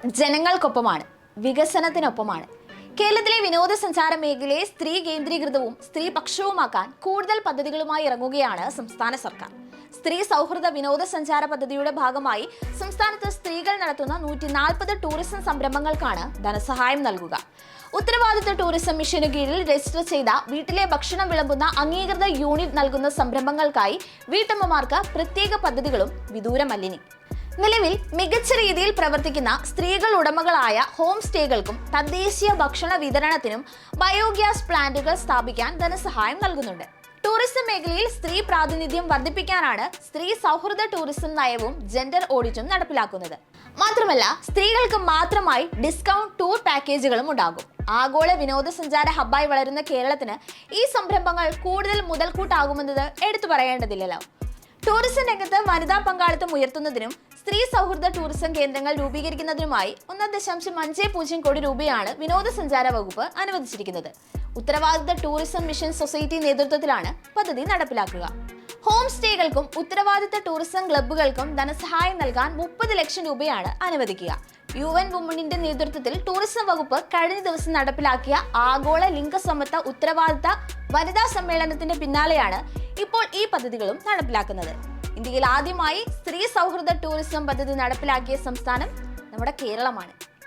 ജനങ്ങൾക്കൊപ്പമാണ്, വികസനത്തിനൊപ്പമാണ്. കേരളത്തിലെ വിനോദസഞ്ചാര മേഖലയെ സ്ത്രീ കേന്ദ്രീകൃതവും സ്ത്രീപക്ഷവുമാക്കാൻ കൂടുതൽ പദ്ധതികളുമായി ഇറങ്ങുകയാണ് സംസ്ഥാന സർക്കാർ. സ്ത്രീ സൗഹൃദ വിനോദസഞ്ചാര പദ്ധതിയുടെ ഭാഗമായി സംസ്ഥാനത്ത് സ്ത്രീകൾ നടത്തുന്ന 140 ടൂറിസം സംരംഭങ്ങൾക്കാണ് ധനസഹായം നൽകുക. ഉത്തരവാദിത്ത ടൂറിസം മിഷനു കീഴിൽ രജിസ്റ്റർ ചെയ്ത വീട്ടിലെ ഭക്ഷണം വിളമ്പുന്ന അംഗീകൃത യൂണിറ്റ് നൽകുന്ന സംരംഭങ്ങൾക്കായി വീട്ടമ്മമാർക്ക് പ്രത്യേക പദ്ധതികളും വിദൂരമല്ലിനി. നിലവിൽ മികച്ച രീതിയിൽ പ്രവർത്തിക്കുന്ന സ്ത്രീകൾ ഉടമകളായ ഹോം സ്റ്റേകൾക്കും തദ്ദേശീയ ഭക്ഷണ വിതരണത്തിനും ബയോഗ്യാസ് പ്ലാന്റുകൾ സ്ഥാപിക്കാൻ ധനസഹായം നൽകുന്നുണ്ട്. ടൂറിസം മേഖലയിൽ സ്ത്രീ പ്രാതിനിധ്യം വർദ്ധിപ്പിക്കാനാണ് സ്ത്രീ സൗഹൃദ ടൂറിസം നയവും ജെൻഡർ ഓഡിറ്റും നടപ്പിലാക്കുന്നത്. മാത്രമല്ല, സ്ത്രീകൾക്ക് മാത്രമായി ഡിസ്കൗണ്ട് ടൂർ പാക്കേജുകളും ഉണ്ടാകും. ആഗോള വിനോദസഞ്ചാര ഹബ്ബായി വളരുന്ന കേരളത്തിന് ഈ സംരംഭങ്ങൾ കൂടുതൽ മുതൽക്കൂട്ടാകുമെന്നത് എടുത്തു പറയേണ്ടതില്ലല്ലോ. ടൂറിസം രംഗത്ത് വനിതാ പങ്കാളിത്തം ഉയർത്തുന്നതിനും സ്ത്രീ സൗഹൃദ ടൂറിസം കേന്ദ്രങ്ങൾ രൂപീകരിക്കുന്നതിനുമായി 1.50 കോടി രൂപയാണ് വിനോദസഞ്ചാര വകുപ്പ് അനുവദിച്ചിരിക്കുന്നത്. ഉത്തരവാദിത്ത ടൂറിസം മിഷൻ സൊസൈറ്റി നേതൃത്വത്തിലാണ് പദ്ധതി നടപ്പിലാക്കുക. ഹോം സ്റ്റേകൾക്കും ഉത്തരവാദിത്ത ടൂറിസം ക്ലബ്ബുകൾക്കും ധനസഹായം നൽകാൻ 30 ലക്ഷം രൂപയാണ് അനുവദിക്കുക. UN വുമണിന്റെ നേതൃത്വത്തിൽ ടൂറിസം വകുപ്പ് കഴിഞ്ഞ ദിവസം നടപ്പിലാക്കിയ ആഗോള ലിംഗസമത്വ ഉത്തരവാദിത്ത വനിതാ സമ്മേളനത്തിന്റെ പിന്നാലെയാണ് ഇപ്പോൾ ഈ പദ്ധതികളും നടപ്പിലാക്കുന്നത്. ഇന്ത്യയിൽ ആദ്യമായി സ്ത്രീ സൗഹൃദ ടൂറിസം പദ്ധതി നടപ്പിലാക്കിയ സംസ്ഥാനം നമ്മുടെ കേരളമാണ്.